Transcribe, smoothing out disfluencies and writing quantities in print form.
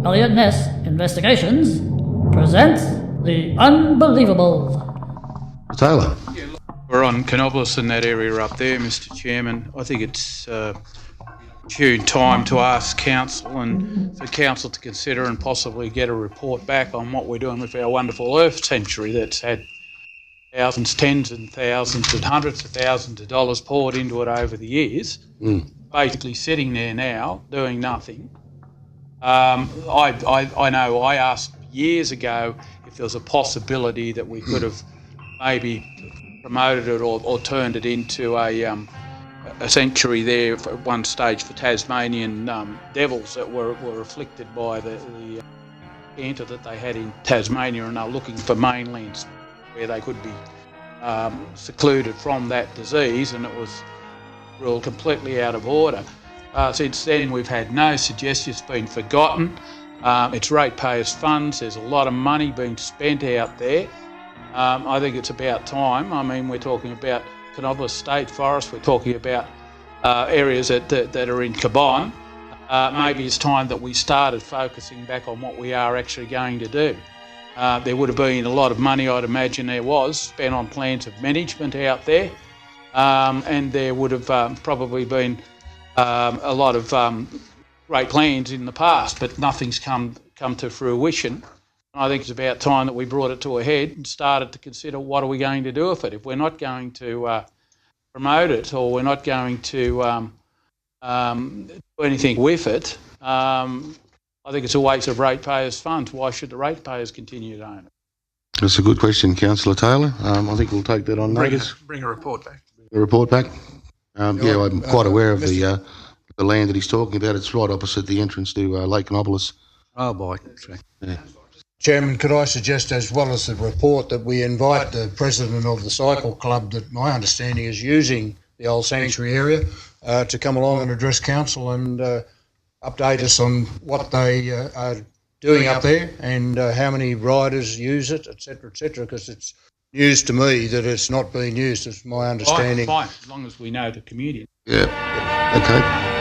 Elliot Ness Investigations presents the unbelievable. Taylor. We're on Canopolis in that area up there, Mr Chairman. I think it's due time to ask Council and for Council to consider and possibly get a report back on what we're doing with our wonderful Earth Sanctuary that's had thousands, tens and thousands and hundreds of thousands of dollars poured into it over the years, basically sitting there now doing nothing. I know I asked years ago if there was a possibility that we could have maybe promoted it or turned it into a sanctuary there at one stage for Tasmanian devils that were afflicted by the cancer that they had in Tasmania, and they were looking for mainlands where they could be secluded from that disease, and it was ruled completely out of order. Since then we've had no suggestion. It's been forgotten. It's ratepayers' funds. There's a lot of money being spent out there. I think it's about time. I mean, we're talking about Canopolis State Forest, we're talking about areas that are in Cabon. Maybe it's time that we started focusing back on what we are actually going to do. There would have been a lot of money, I'd imagine there was, spent on plans of management out there, and there would have probably been a lot of great plans in the past, but nothing's come to fruition. I think it's about time that we brought it to a head and started to consider what are we going to do with it. If we're not going to promote it, or we're not going to do anything with it, I think it's a waste of ratepayers' funds. Why should the ratepayers continue to own it? That's a good question, Councillor Taylor. I think we'll take that on notice. Bring a report back. A report back? Yeah, I'm quite aware of the land that he's talking about. It's right opposite the entrance to Lake Canopolis. Oh boy. Yeah. Chairman, could I suggest, as well as the report, that we invite the president of the cycle club that my understanding is using the old sanctuary area to come along and address council and update us on what they are doing up there and how many riders use it, etc., because it's news to me that it's not being used, it's my understanding. Fine, as long as we know the community. Yeah, okay.